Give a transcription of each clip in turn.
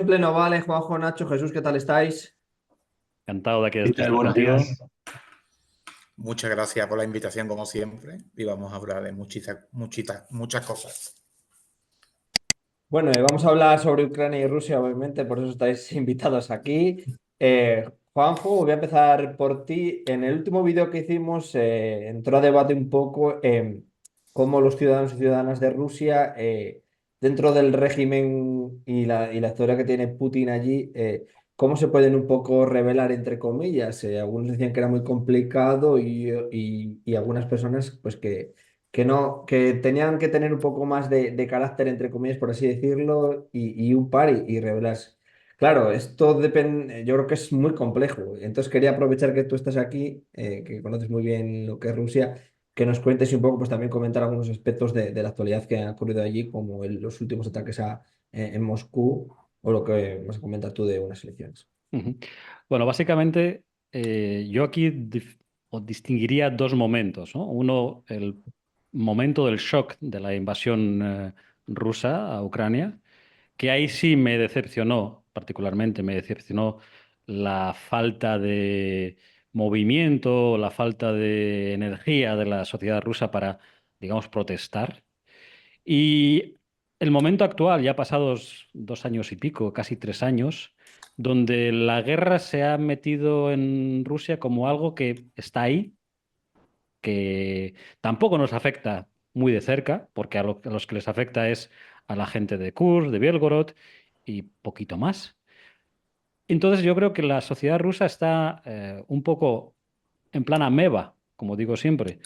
en pleno, vale, Juanjo, Nacho, Jesús, ¿qué tal estáis? Encantado de que ¿Qué estés tal? Buenos contigo. días. Muchas gracias por la invitación, como siempre. Y vamos a hablar de muchas cosas. Bueno, vamos a hablar sobre Ucrania y Rusia, obviamente, por eso estáis invitados aquí. Juanjo, voy a empezar por ti. En el último vídeo que hicimos entró a debate un poco cómo los ciudadanos y ciudadanas de Rusia, dentro del régimen y la historia que tiene Putin allí, cómo se pueden un poco rebelar, entre comillas. Algunos decían que era muy complicado y algunas personas, pues que no, que tenían que tener un poco más de carácter, entre comillas, por así decirlo, y un par y revelarse. Claro, esto depende, yo creo que es muy complejo. Entonces quería aprovechar que tú estás aquí, que conoces muy bien lo que es Rusia, que nos cuentes y un poco, pues también comentar algunos aspectos de la actualidad que han ocurrido allí, como los últimos ataques en Moscú, o lo que vas a comentar tú de unas elecciones. Ujú. Bueno, básicamente yo aquí o distinguiría dos momentos, ¿no? Uno, el momento del shock de la invasión rusa a Ucrania, que ahí sí me decepcionó, particularmente me decepcionó la falta de movimiento, la falta de energía de la sociedad rusa para, digamos, protestar. Y el momento actual, ya pasados 2 años y pico, casi 3 años, donde la guerra se ha metido en Rusia como algo que está ahí, que tampoco nos afecta muy de cerca, porque a los que les afecta es a la gente de Kursk, de Belgorod y poquito más. Entonces yo creo que la sociedad rusa está un poco en plan ameba, como digo siempre,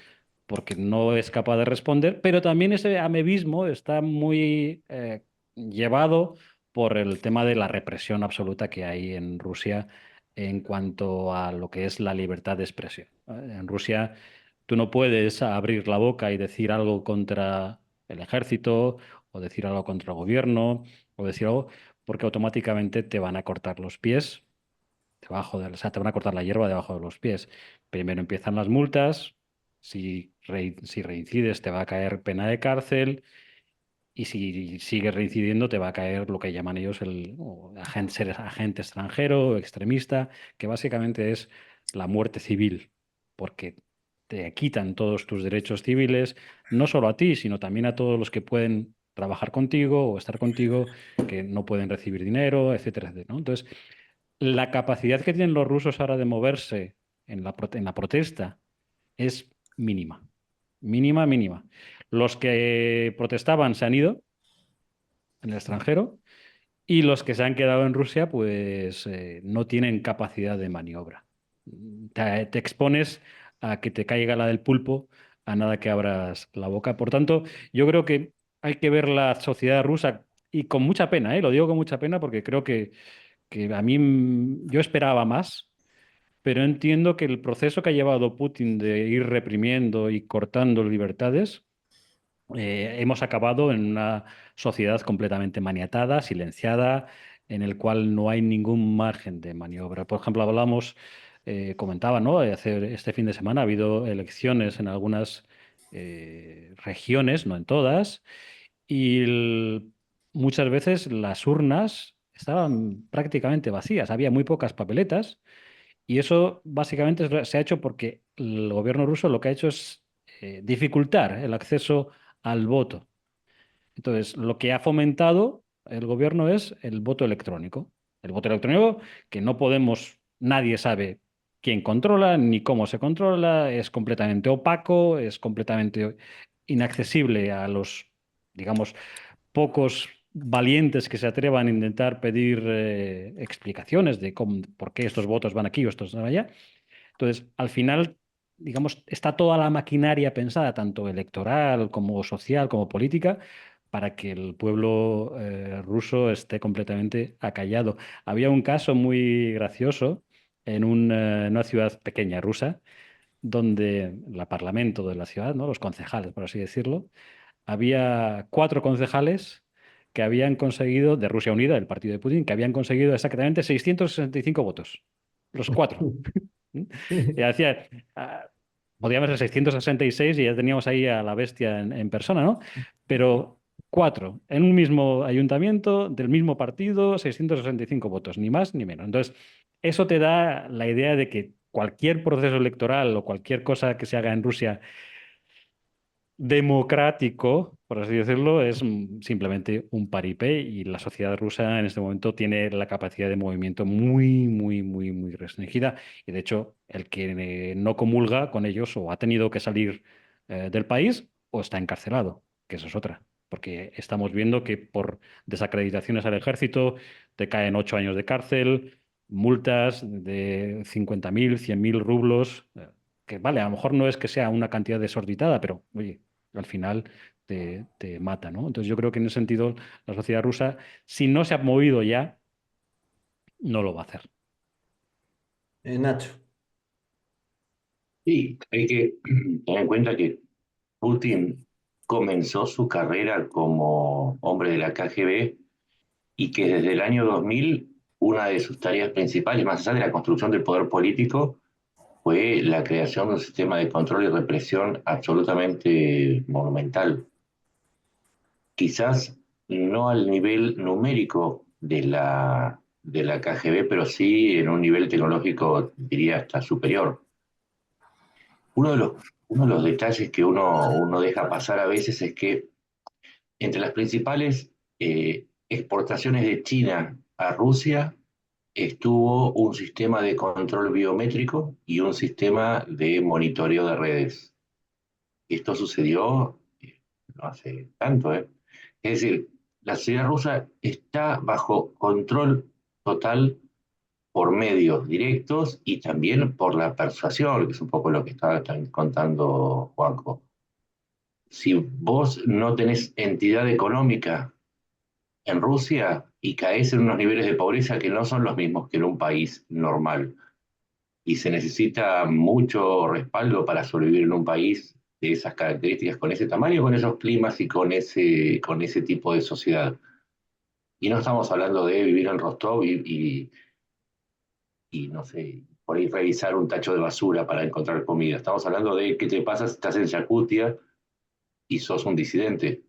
porque no es capaz de responder, pero también ese amebismo está muy llevado por el tema de la represión absoluta que hay en Rusia en cuanto a lo que es la libertad de expresión. En Rusia tú no puedes abrir la boca y decir algo contra el ejército o decir algo contra el gobierno o decir algo porque automáticamente te van a cortar los pies o sea, te van a cortar la hierba debajo de los pies. Primero empiezan las multas, si reincides te va a caer pena de cárcel y si sigues reincidiendo te va a caer lo que llaman ellos ser agente extranjero o extremista, que básicamente es la muerte civil, porque te quitan todos tus derechos civiles, no solo a ti, sino también a todos los que pueden trabajar contigo o estar contigo, que no pueden recibir dinero, etcétera, etcétera, ¿no? Entonces, la capacidad que tienen los rusos ahora de moverse en la protesta es mínima, mínima, mínima. Los que protestaban se han ido en el extranjero y los que se han quedado en Rusia pues no tienen capacidad de maniobra. Te expones a que te caiga la del pulpo a nada que abras la boca. Por tanto, yo creo que hay que ver la sociedad rusa y con mucha pena, lo digo con mucha pena porque creo que a mí yo esperaba más, pero entiendo que el proceso que ha llevado Putin de ir reprimiendo y cortando libertades, hemos acabado en una sociedad completamente maniatada, silenciada, en el cual no hay ningún margen de maniobra. Por ejemplo, comentaba, ¿no? Este fin de semana ha habido elecciones en algunas regiones, no en todas, y muchas veces las urnas estaban prácticamente vacías, había muy pocas papeletas y eso básicamente se ha hecho porque el gobierno ruso lo que ha hecho es dificultar el acceso al voto. Entonces, lo que ha fomentado el gobierno es el voto electrónico. El voto electrónico que no podemos, nadie sabe quién controla ni cómo se controla, es completamente opaco, es completamente inaccesible a los, digamos, pocos valientes que se atrevan a intentar pedir explicaciones de por qué estos votos van aquí o estos van allá. Entonces, al final, digamos, está toda la maquinaria pensada, tanto electoral como social como política, para que el pueblo ruso esté completamente acallado. Había un caso muy gracioso en una ciudad pequeña rusa, donde el parlamento de la ciudad, ¿no? Los concejales, por así decirlo, había 4 concejales que habían conseguido, de Rusia Unida, del partido de Putin, que habían conseguido exactamente 665 votos. Los cuatro. Y decía, ah, podíamos ser 666 y ya teníamos ahí a la bestia en persona, ¿no? Pero 4 en un mismo ayuntamiento, del mismo partido, 665 votos, ni más ni menos. Entonces, eso te da la idea de que cualquier proceso electoral o cualquier cosa que se haga en Rusia democrático, por así decirlo, es simplemente un paripé y la sociedad rusa en este momento tiene la capacidad de movimiento muy, muy, muy, muy restringida y de hecho el que no comulga con ellos o ha tenido que salir del país o está encarcelado, que eso es otra, porque estamos viendo que por desacreditaciones al ejército te caen 8 años de cárcel, multas de 50.000, 100.000 rublos. Que vale, a lo mejor no es que sea una cantidad desorbitada, pero oye, al final te mata, ¿no? Entonces yo creo que en ese sentido la sociedad rusa, si no se ha movido ya, no lo va a hacer. Nacho. Sí, hay que tener en cuenta que Putin comenzó su carrera como hombre de la KGB y que desde el año 2000 una de sus tareas principales, más allá de la construcción del poder político, fue la creación de un sistema de control y represión absolutamente monumental. Quizás no al nivel numérico de la KGB, pero sí en un nivel tecnológico, diría, hasta superior. Uno de los, uno de los detalles que uno deja pasar a veces es que entre las principales exportaciones de China a Rusia estuvo un sistema de control biométrico y un sistema de monitoreo de redes. Esto sucedió no hace tanto, ¿eh? Es decir, la sociedad rusa está bajo control total por medios directos y también por la persuasión, que es un poco lo que estaba contando Juanjo. Si vos no tenés entidad económica en Rusia y caes en unos niveles de pobreza que no son los mismos que en un país normal, y se necesita mucho respaldo para sobrevivir en un país de esas características, con ese tamaño, con esos climas y con ese tipo de sociedad. Y no estamos hablando de vivir en Rostov y no sé, por ahí revisar un tacho de basura para encontrar comida. Estamos hablando de qué te pasa si estás en Yakutia y sos un disidente,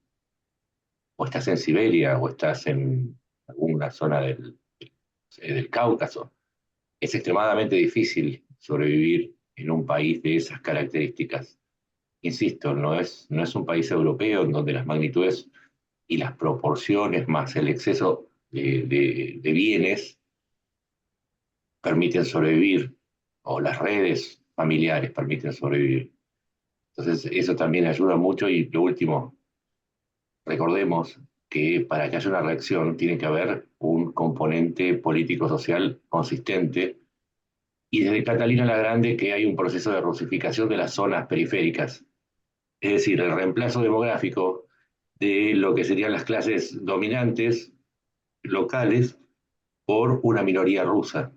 o estás en Siberia, o estás en alguna zona del Cáucaso. Es extremadamente difícil sobrevivir en un país de esas características. Insisto, no es un país europeo en donde las magnitudes y las proporciones más el exceso de bienes permiten sobrevivir, o las redes familiares permiten sobrevivir. Entonces, eso también ayuda mucho y lo último, recordemos que para que haya una reacción tiene que haber un componente político-social consistente y desde Catalina la Grande que hay un proceso de rusificación de las zonas periféricas, es decir, el reemplazo demográfico de lo que serían las clases dominantes locales por una minoría rusa,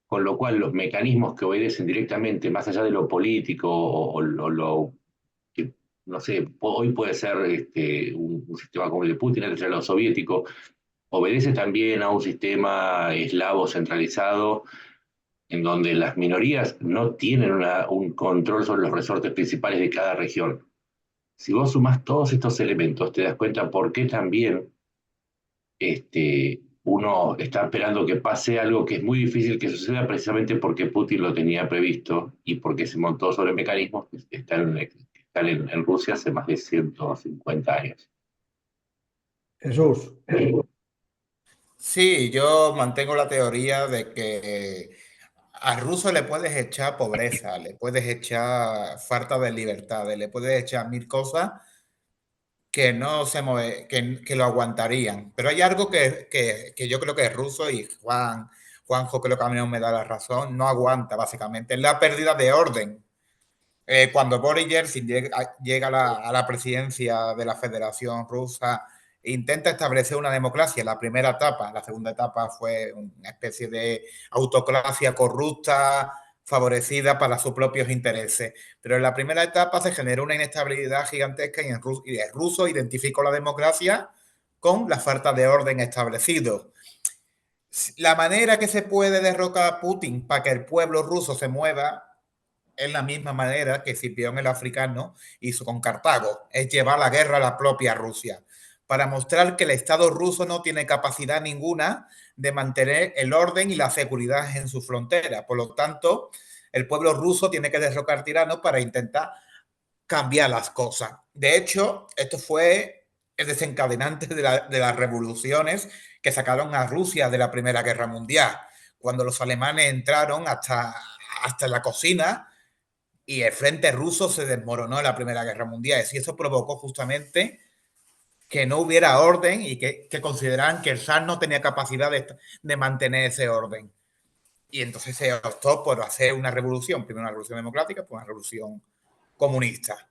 con lo cual los mecanismos que obedecen directamente, más allá de lo político o lo que, no sé, hoy puede ser un sistema como el de Putin, entre lo soviético, obedece también a un sistema eslavo centralizado en donde las minorías no tienen un control sobre los resortes principales de cada región. Si vos sumás todos estos elementos, te das cuenta por qué también uno está esperando que pase algo que es muy difícil que suceda precisamente porque Putin lo tenía previsto y porque se montó sobre mecanismos que están en Rusia hace más de 150 años. Jesús. Sí, yo mantengo la teoría de que a ruso le puedes echar pobreza, le puedes echar falta de libertades, le puedes echar mil cosas que no se mueve, que lo aguantarían. Pero hay algo que yo creo que es ruso y Juanjo creo que a mí no me da la razón, no aguanta básicamente, es la pérdida de orden. Cuando Boris Yeltsin llega a la presidencia de la Federación Rusa, intenta establecer una democracia. La primera etapa, la segunda etapa fue una especie de autocracia corrupta, favorecida para sus propios intereses. Pero en la primera etapa se generó una inestabilidad gigantesca y el ruso identificó la democracia con la falta de orden establecido. La manera que se puede derrocar a Putin para que el pueblo ruso se mueva es la misma manera que Escipión el africano hizo con Cartago, es llevar la guerra a la propia Rusia. para mostrar que el Estado ruso no tiene capacidad ninguna de mantener el orden y la seguridad en su frontera. Por lo tanto, el pueblo ruso tiene que derrocar tiranos para intentar cambiar las cosas. De hecho, esto fue el desencadenante de las revoluciones que sacaron a Rusia de la Primera Guerra Mundial, cuando los alemanes entraron hasta la cocina y el frente ruso se desmoronó en la Primera Guerra Mundial. Y eso provocó justamente que no hubiera orden y que consideraran que el zar no tenía capacidad de mantener ese orden. Y entonces se optó por hacer una revolución, primero una revolución democrática, pues una revolución comunista.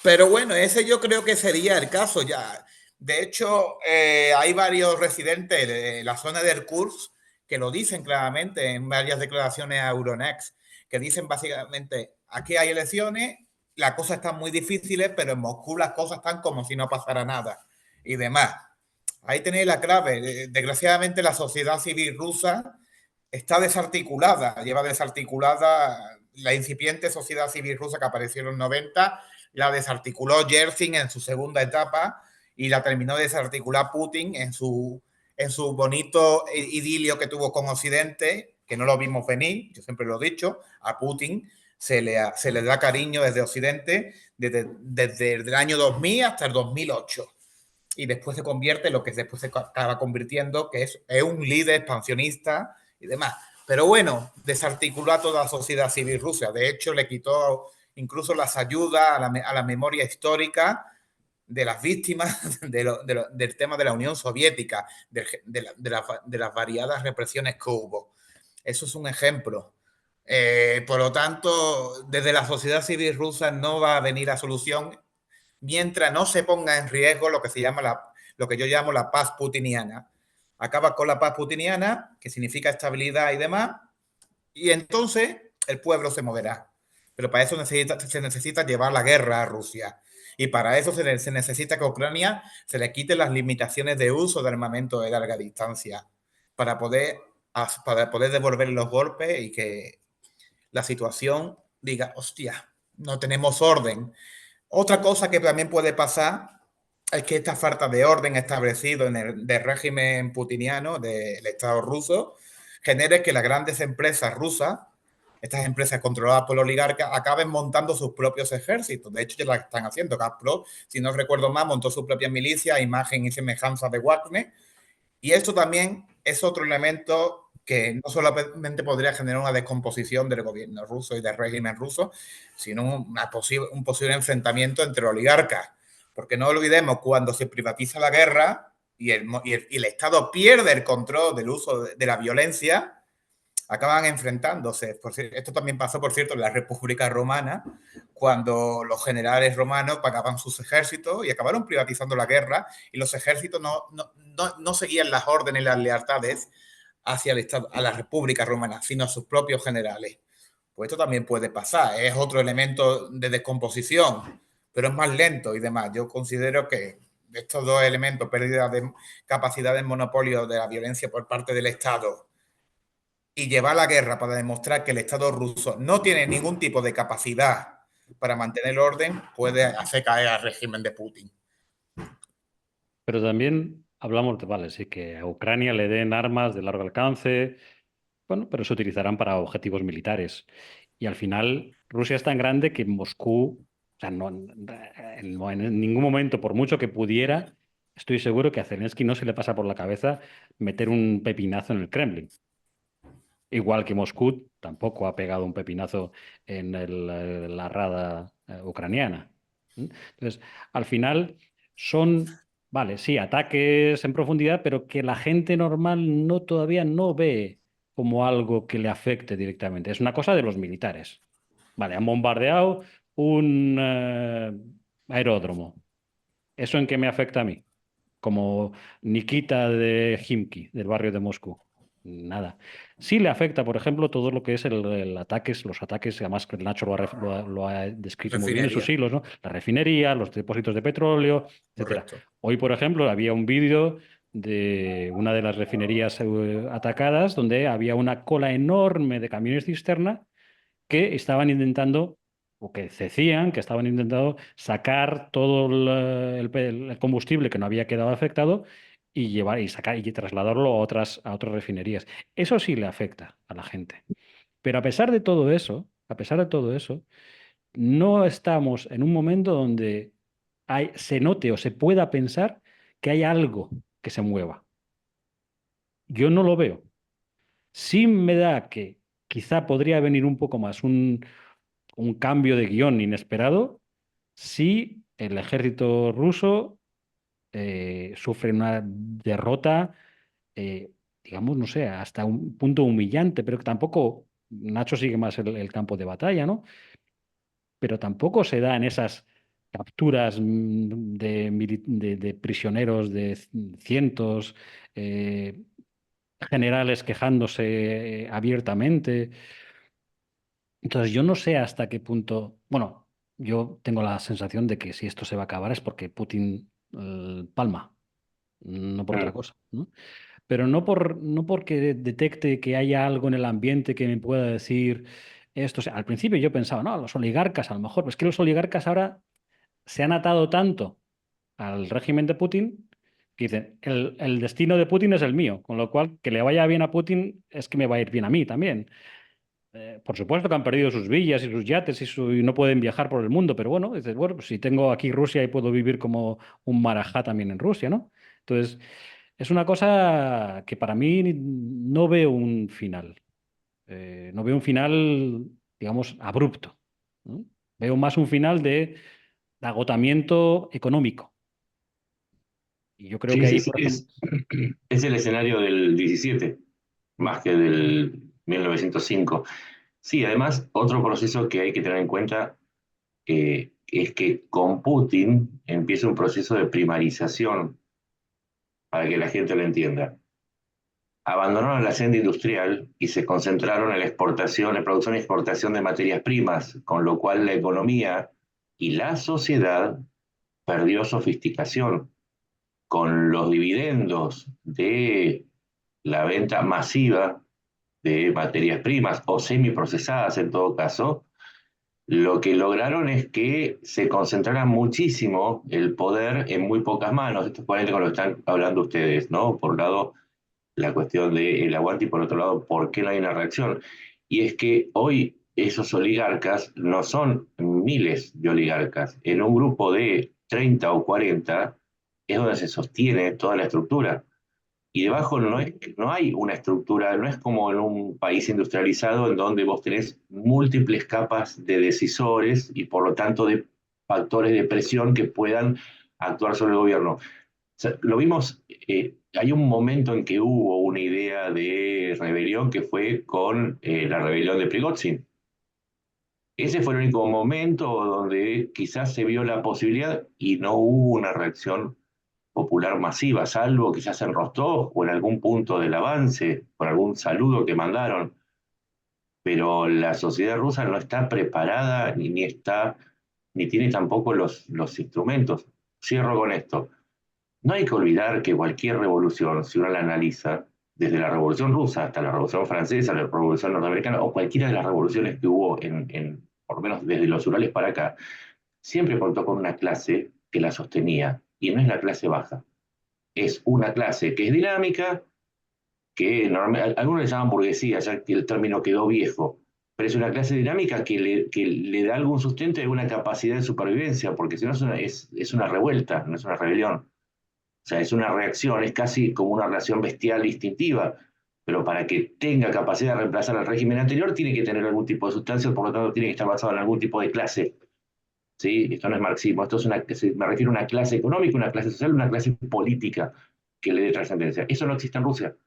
Pero bueno, ese yo creo que sería el caso ya. De hecho, hay varios residentes de la zona del Kursk que lo dicen claramente en varias declaraciones a Euronext, que dicen básicamente, aquí hay elecciones, las cosas están muy difíciles, pero en Moscú las cosas están como si no pasara nada y demás. Ahí tenéis la clave. Desgraciadamente la sociedad civil rusa está desarticulada, lleva desarticulada la incipiente sociedad civil rusa que apareció en los 90, la desarticuló Yeltsin en su segunda etapa y la terminó de desarticular Putin en su bonito idilio que tuvo con Occidente, que no lo vimos venir, yo siempre lo he dicho, a Putin se le da cariño desde Occidente desde el año 2000 hasta el 2008. Y después se convierte en lo que después se acaba convirtiendo, que es un líder expansionista y demás. Pero bueno, desarticuló a toda la sociedad civil rusa. De hecho, le quitó incluso las ayudas a la memoria histórica de las víctimas del tema de la Unión Soviética, de las variadas represiones que hubo. Eso es un ejemplo. Por lo tanto, desde la sociedad civil rusa no va a venir a solución mientras no se ponga en riesgo lo que se llama lo que yo llamo la paz putiniana. Acaba con la paz putiniana, que significa estabilidad y demás, y entonces el pueblo se moverá. Pero para eso se necesita llevar la guerra a Rusia. Y para eso se necesita que a Ucrania se le quiten las limitaciones de uso de armamento de larga distancia para poder devolver los golpes y que la situación diga, hostia, no tenemos orden. Otra cosa que también puede pasar es que esta falta de orden establecido en del régimen putiniano del Estado ruso genere que las grandes empresas rusas, estas empresas controladas por los oligarcas, acaben montando sus propios ejércitos. De hecho, ya la están haciendo. Gazprom, si no recuerdo mal, montó su propia milicia, imagen y semejanza de Wagner. Y esto también es otro elemento que no solamente podría generar una descomposición del gobierno ruso y del régimen ruso, sino un posible enfrentamiento entre oligarcas. Porque no olvidemos, cuando se privatiza la guerra y el Estado pierde el control del uso de la violencia, acaban enfrentándose. Esto también pasó, por cierto, en la República Romana, cuando los generales romanos pagaban sus ejércitos y acabaron privatizando la guerra y los ejércitos no seguían las órdenes y las lealtades hacia el Estado, a la República Romana, sino a sus propios generales. Pues esto también puede pasar, es otro elemento de descomposición, pero es más lento y demás. Yo considero que estos dos elementos, pérdida de capacidad de monopolio de la violencia por parte del Estado y llevar la guerra para demostrar que el Estado ruso no tiene ningún tipo de capacidad para mantener el orden, puede hacer caer al régimen de Putin. Pero también hablamos de, vale, sí, que a Ucrania le den armas de largo alcance, bueno, pero se utilizarán para objetivos militares. Y al final, Rusia es tan grande que Moscú, o sea, en ningún momento, por mucho que pudiera, estoy seguro que a Zelensky no se le pasa por la cabeza meter un pepinazo en el Kremlin. Igual que Moscú tampoco ha pegado un pepinazo en la rada ucraniana. Entonces, al final son, vale, sí, ataques en profundidad, pero que la gente normal todavía no ve como algo que le afecte directamente. Es una cosa de los militares. Vale, han bombardeado un aeródromo. ¿Eso en qué me afecta a mí? Como Nikita de Khimki, del barrio de Moscú. Nada. Sí le afecta, por ejemplo, todo lo que es los ataques, además que Nacho lo ha descrito muy bien en sus hilos, ¿no? La refinería, los depósitos de petróleo, etcétera. Correcto. Hoy, por ejemplo, había un vídeo de una de las refinerías atacadas donde había una cola enorme de camiones cisterna que estaban intentando o que decían que estaban intentando sacar todo el combustible que no había quedado afectado y llevar y sacar y trasladarlo a otras refinerías. Eso sí le afecta a la gente. Pero a pesar de todo eso, no estamos en un momento donde se note o se pueda pensar que hay algo que se mueva. Yo no lo veo. Sí me da que quizá podría venir un poco más un cambio de guión inesperado si el ejército ruso sufre una derrota, digamos, no sé, hasta un punto humillante, pero que tampoco Nacho sigue más el campo de batalla, ¿no? Pero tampoco se da en esas capturas de prisioneros de cientos, eh, generales quejándose abiertamente. Entonces, yo no sé hasta qué punto, bueno, yo tengo la sensación de que si esto se va a acabar es porque Putin palma, no por otra Mm. cosa, ¿no? Pero no porque detecte que haya algo en el ambiente que me pueda decir esto. O sea, al principio yo pensaba, no, los oligarcas a lo mejor, pero es que los oligarcas ahora se han atado tanto al régimen de Putin que dicen, el destino de Putin es el mío, con lo cual que le vaya bien a Putin es que me va a ir bien a mí también. Por supuesto que han perdido sus villas y sus yates y no pueden viajar por el mundo, pero bueno, dices, bueno, pues si tengo aquí Rusia y puedo vivir como un marajá también en Rusia, ¿no? Entonces, es una cosa que para mí no veo un final. No veo un final, digamos, abrupto, ¿no? Veo más un final de agotamiento económico. Y yo creo Sí, que sí, ahí, sí, por ejemplo, es el escenario del 17 más que del 1905. Sí, además, otro proceso que hay que tener en cuenta es que con Putin empieza un proceso de primarización, para que la gente lo entienda. Abandonaron la senda industrial y se concentraron en la exportación, en producción y exportación de materias primas, con lo cual la economía y la sociedad perdió sofisticación. Con los dividendos de la venta masiva de materias primas o semiprocesadas en todo caso, lo que lograron es que se concentrara muchísimo el poder en muy pocas manos. Esto es coherente con lo que están hablando ustedes, ¿no? Por un lado, la cuestión del aguante y por otro lado, ¿por qué no hay una reacción? Y es que hoy esos oligarcas no son miles de oligarcas. En un grupo de 30 o 40 es donde se sostiene toda la estructura. Y debajo no hay una estructura, no es como en un país industrializado en donde vos tenés múltiples capas de decisores y por lo tanto de factores de presión que puedan actuar sobre el gobierno. O sea, lo vimos, hay un momento en que hubo una idea de rebelión que fue con la rebelión de Prigozhin. Ese fue el único momento donde quizás se vio la posibilidad y no hubo una reacción popular masiva, salvo quizás en Rostov o en algún punto del avance, por algún saludo que mandaron. Pero la sociedad rusa no está preparada ni tiene tampoco los instrumentos. Cierro con esto. No hay que olvidar que cualquier revolución, si uno la analiza, desde la Revolución Rusa hasta la Revolución Francesa, la Revolución Norteamericana o cualquiera de las revoluciones que hubo por lo menos desde los Urales para acá, siempre contó con una clase que la sostenía y no es la clase baja. Es una clase que es dinámica, que algunos le llaman burguesía, ya que el término quedó viejo, pero es una clase dinámica que le da algún sustento y alguna capacidad de supervivencia, porque si no es una revuelta, no es una rebelión. O sea, es una reacción, es casi como una reacción bestial instintiva, pero para que tenga capacidad de reemplazar al régimen anterior tiene que tener algún tipo de sustancia, por lo tanto tiene que estar basado en algún tipo de clase. ¿Sí? Esto no es marxismo, esto me refiero a una clase económica, una clase social, una clase política que le dé trascendencia. Eso no existe en Rusia.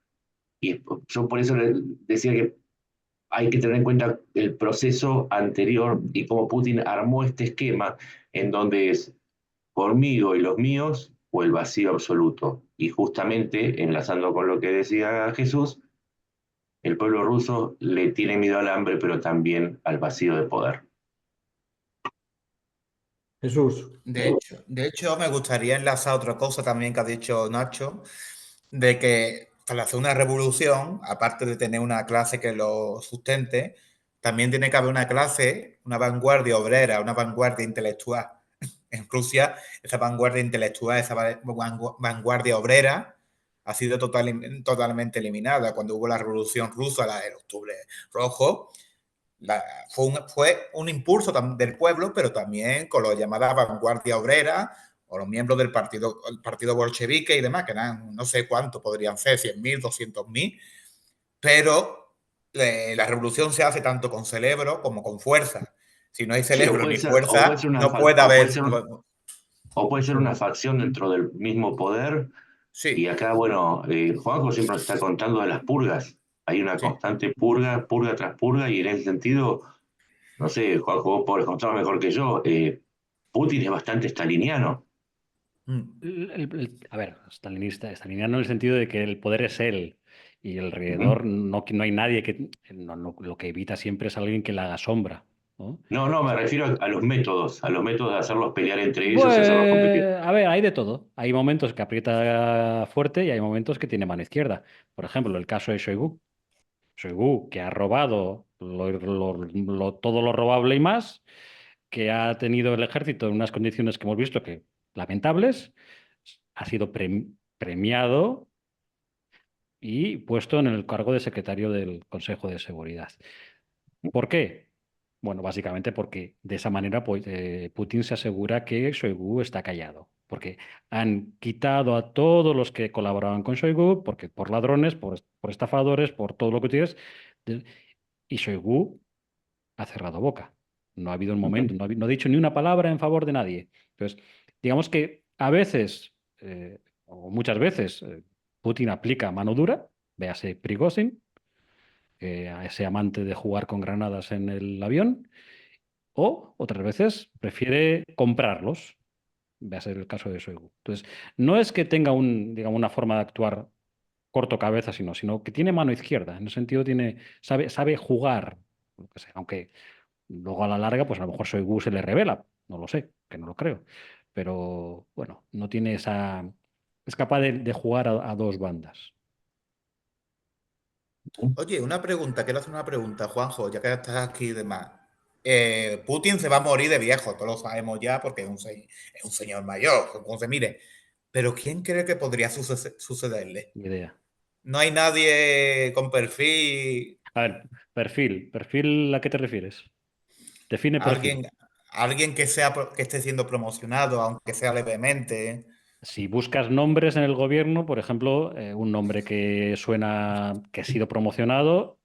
Y yo por eso decía que hay que tener en cuenta el proceso anterior y cómo Putin armó este esquema en donde es conmigo y los míos o el vacío absoluto. Y justamente, enlazando con lo que decía Jesús, el pueblo ruso le tiene miedo al hambre, pero también al vacío de poder. Jesús. De hecho, me gustaría enlazar otra cosa también que ha dicho Nacho, de que para hacer una revolución, aparte de tener una clase que lo sustente, también tiene que haber una clase, una vanguardia obrera, una vanguardia intelectual. En Rusia, esa vanguardia intelectual, esa vanguardia obrera ha sido totalmente eliminada. Cuando hubo la Revolución Rusa, el Octubre Rojo, fue un impulso del pueblo, pero también con la llamada vanguardia obrera o los miembros del partido bolchevique y demás, que eran no sé cuánto podrían ser, 100.000, 200.000, pero la revolución se hace tanto con cerebro como con fuerza. Si no hay Sí, cerebro ni fuerza, no puede haber... o puede ser una facción dentro del mismo poder. Y Sí, acá, bueno, Juanjo siempre nos está contando de las purgas. Hay una sí. constante purga, purga tras purga, y en ese sentido, no sé, Juanjo, vos podés contarlo mejor que yo, Putin es bastante staliniano. Mm. A ver, staliniano en el sentido de que el poder es él y Ujú. alrededor no hay nadie que... lo que evita siempre es alguien que le haga sombra, ¿no? No, no, me refiero a los métodos de hacerlos pelear entre ellos y hacerlos competir. Pues, a ver, hay de todo. Hay momentos que aprieta fuerte y hay momentos que tiene mano izquierda. Por ejemplo, el caso de Shoigu. Shoigu, que ha robado todo lo robable y más, que ha tenido el ejército en unas condiciones que hemos visto que lamentables, ha sido premiado y puesto en el cargo de secretario del Consejo de Seguridad. ¿Por qué? Bueno, básicamente porque de esa manera pues, Putin se asegura que Shoigu está callado. Porque han quitado a todos los que colaboraban con Shoigu, porque por ladrones, por estafadores, por todo lo que tienes. Y Shoigu ha cerrado boca. No ha habido un momento, Ujú. no ha dicho ni una palabra en favor de nadie. Entonces, digamos que a veces, o muchas veces, Putin aplica mano dura, véase Prigozhin, a ese amante de jugar con granadas en el avión, o otras veces prefiere comprarlos, véase el caso de Shoigu. Entonces, no es que tenga digamos, una forma de actuar corto cabeza, sino que tiene mano izquierda. En ese sentido, sabe jugar, lo que sea, aunque luego a la larga, pues a lo mejor Shoigu se le revela, no lo sé, que no lo creo. Pero bueno, no tiene esa... Es capaz de jugar a dos bandas. Oye, una pregunta, quiero hacer una pregunta, Juanjo, ya que estás aquí y demás. Putin se va a morir de viejo, todos lo sabemos ya porque es un señor mayor, como se mire. Pero ¿quién cree que podría sucederle? Ni idea. No hay nadie con perfil, A ver, perfil, ¿a qué te refieres? Define perfil. alguien, alguien que esté siendo promocionado, aunque sea levemente. Si buscas nombres en el gobierno, por ejemplo, un nombre que suena que ha sido promocionado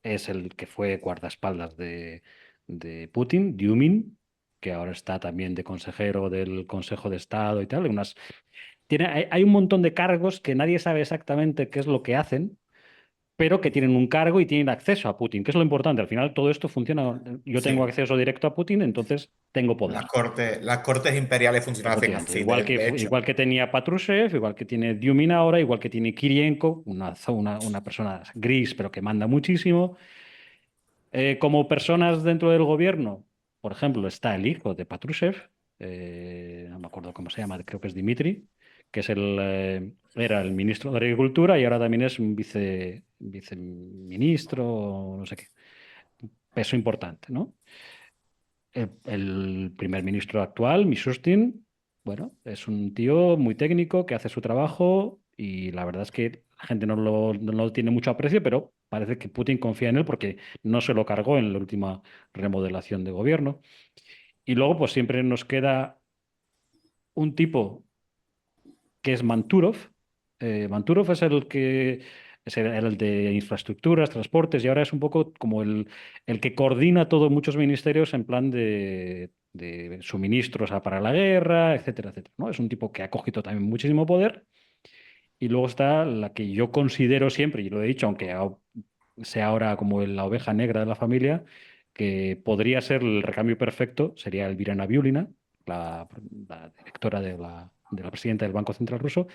es el que fue guardaespaldas de Putin, Dyumin, que ahora está también de consejero del Consejo de Estado y tal. Hay un montón de cargos que nadie sabe exactamente qué es lo que hacen, pero que tienen un cargo y tienen acceso a Putin, que es lo importante. Al final todo esto funciona. Yo tengo Sí, acceso directo a Putin, entonces tengo poder. las cortes imperiales funcionan Efectivamente, así, de hecho. igual que tenía Patrushev, igual que tiene Dyumin ahora, igual que tiene Kirienko, una persona gris, pero que manda muchísimo. Como personas dentro del gobierno, por ejemplo, está el hijo de Patrushev, no me acuerdo cómo se llama, creo que es Dmitry, que era el ministro de Agricultura y ahora también es un viceministro, o no sé qué. Peso importante, ¿no? El primer ministro actual, Mishustin, bueno, es un tío muy técnico que hace su trabajo y la verdad es que la gente no lo tiene mucho aprecio, pero parece que Putin confía en él porque no se lo cargó en la última remodelación de gobierno. Y luego, pues siempre nos queda un tipo que es Manturov. Manturov es el de infraestructuras, transportes, y ahora es un poco como el que coordina todos muchos ministerios en plan de suministros para la guerra, etcétera, etcétera, ¿no? Es un tipo que ha cogido también muchísimo poder. Y luego está la que yo considero siempre, y lo he dicho, aunque sea ahora como la oveja negra de la familia, que podría ser el recambio perfecto, sería Elvira Nabiulina, la directora de la presidenta del Banco Central Ruso,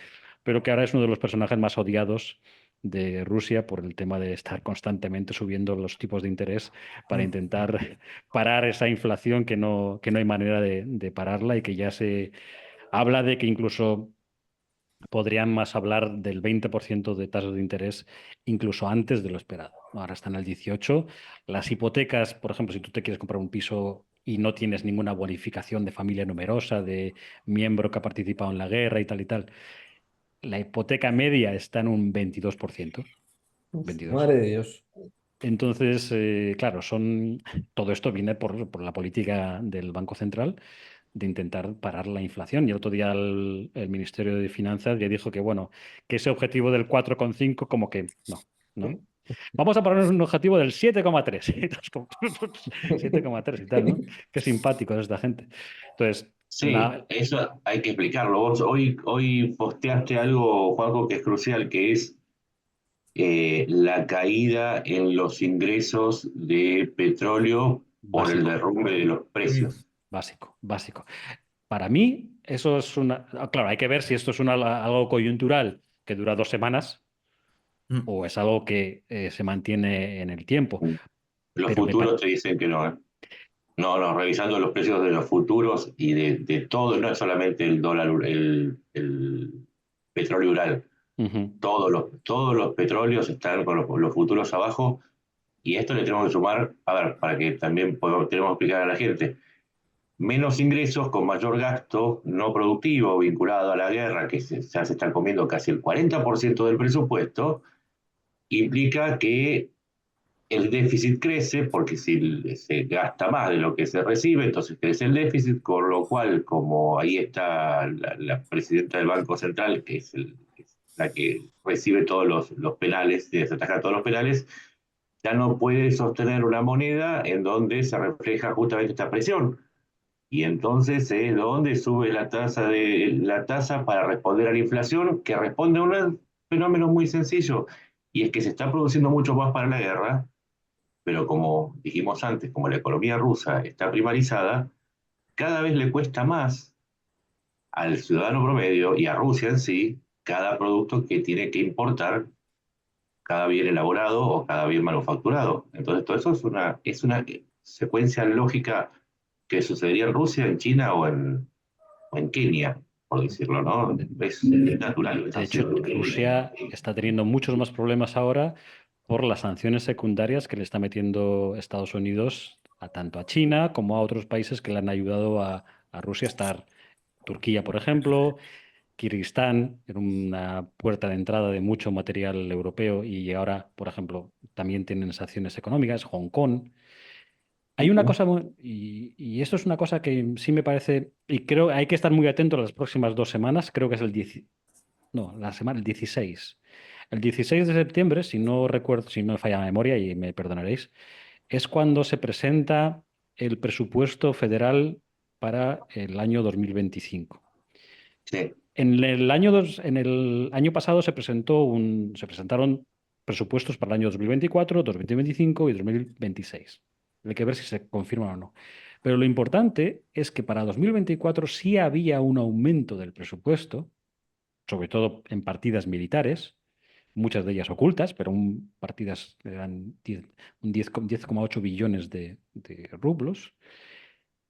pero que ahora es uno de los personajes más odiados de Rusia por el tema de estar constantemente subiendo los tipos de interés para intentar parar esa inflación que no hay manera de pararla y que ya se habla de que incluso podrían más hablar del 20% de tasas de interés incluso antes de lo esperado. Ahora están al 18%. Las hipotecas, por ejemplo, si tú te quieres comprar un piso y no tienes ninguna bonificación de familia numerosa, de miembro que ha participado en la guerra y tal, la hipoteca media está en un 22%. Uf, 22. madre de Dios. Entonces, claro, todo esto viene por la política del Banco Central de intentar parar la inflación. Y el otro día el Ministerio de Finanzas ya dijo que, bueno, que ese objetivo del 4,5 como que no. Vamos a ponernos un objetivo del 7,3. 7,3 y tal, ¿no? Qué simpático es esta gente. Entonces, Sí, eso hay que explicarlo. Vos hoy posteaste algo, Juanjo, que es crucial, que es la caída en los ingresos de petróleo por el básico, derrumbe de los precios. básico. Para mí, eso es claro, hay que ver si esto es algo coyuntural que dura 2 semanas Mm. o es algo que se mantiene en el tiempo. Los Pero me futuros te dicen que no, ¿eh? No, no, revisando los precios de los futuros y de todo, no es solamente el dólar, el petróleo Ural, Ujú. todos los petróleos están con los futuros abajo y esto le tenemos que sumar, a ver, para que también tenemos que explicar a la gente, menos ingresos con mayor gasto no productivo vinculado a la guerra, que ya se está comiendo casi el 40% del presupuesto, implica que el déficit crece porque si se gasta más de lo que se recibe, entonces crece el déficit, con lo cual, como ahí está la presidenta del Banco Central, que es la que recibe todos los penales, y desataja todos los penales, ya no puede sostener una moneda en donde se refleja justamente esta presión. Y entonces es donde sube la tasa para responder a la inflación, que responde a un fenómeno muy sencillo, y es que se está produciendo mucho más para la guerra, pero como dijimos antes, como la economía rusa está primarizada, cada vez le cuesta más al ciudadano promedio y a Rusia en sí cada producto que tiene que importar, cada bien elaborado o cada bien manufacturado. Entonces, todo eso es una secuencia lógica que sucedería en Rusia, en China o en Kenia, por decirlo, ¿no? Es natural, es De así. hecho, Rusia está teniendo muchos más problemas ahora por las sanciones secundarias que le está metiendo Estados Unidos tanto a China como a otros países que le han ayudado a Rusia a estar. Turquía, por ejemplo, Kirguistán, era una puerta de entrada de mucho material europeo y ahora, por ejemplo, también tienen sanciones económicas, Hong Kong. Hay una cosa, y esto es una cosa que sí me parece, y creo hay que estar muy atento las próximas 2 semanas, creo que es el 10, no, la semana, el 16. El 16 de septiembre, si no recuerdo, si no me falla la memoria y me perdonaréis, es cuando se presenta el presupuesto federal para el año 2025. Sí, En el año pasado se presentaron presupuestos para el año 2024, 2025 y 2026. Hay que ver si se confirman o no. Pero lo importante es que para 2024 sí había un aumento del presupuesto, sobre todo en partidas militares, muchas de ellas ocultas, pero partidas que eran un 10,8 billones de rublos.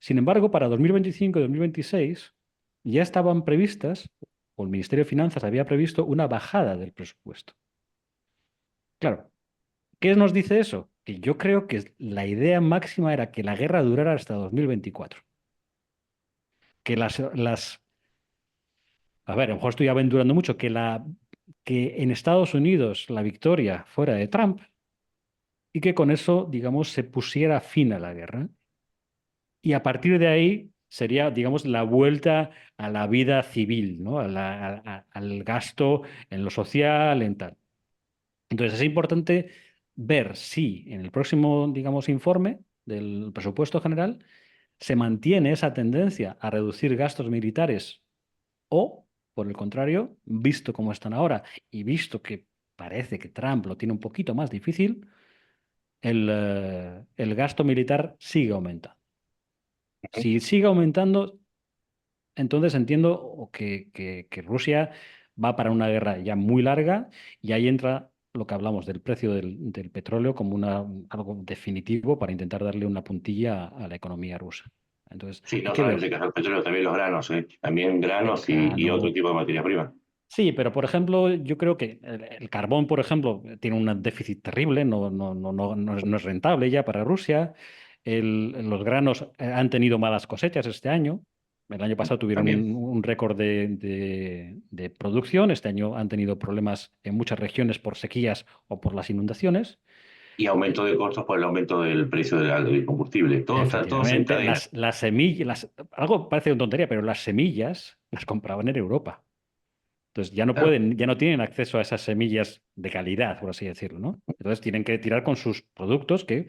Sin embargo, para 2025 y 2026 ya estaban previstas, o el Ministerio de Finanzas había previsto una bajada del presupuesto. Claro, ¿qué nos dice eso? Que yo creo que la idea máxima era que la guerra durara hasta 2024. Que a ver, a lo mejor estoy aventurando mucho, que en Estados Unidos la victoria fuera de Trump y que con eso, digamos, se pusiera fin a la guerra. Y a partir de ahí sería, digamos, la vuelta a la vida civil, ¿no? Al gasto en lo social, en tal. Entonces es importante ver si en el próximo, digamos, informe del presupuesto general se mantiene esa tendencia a reducir gastos militares o, por el contrario, visto cómo están ahora y visto que parece que Trump lo tiene un poquito más difícil, el gasto militar sigue aumentando. Si sigue aumentando, entonces entiendo que Rusia va para una guerra ya muy larga y ahí entra lo que hablamos del precio del petróleo como algo definitivo para intentar darle una puntilla a la economía rusa. Entonces, sí, hay no que solamente ver. el petróleo, también los granos, ¿eh? También granos y otro Grano, tipo de materia prima. Sí, pero por ejemplo, yo creo que el carbón, por ejemplo, tiene un déficit terrible, no es rentable ya para Rusia. Los granos han tenido malas cosechas este año. El año pasado tuvieron También. un récord de producción. Este año han tenido problemas en muchas regiones por sequías o por las inundaciones. Y aumento de costos por el aumento del precio del combustible. Todo se Efectivamente, encadena. las semillas, algo parece una tontería, pero las semillas las compraban en Europa. Entonces Claro. ya no tienen acceso a esas semillas de calidad, por así decirlo, ¿no? Entonces tienen que tirar con sus productos que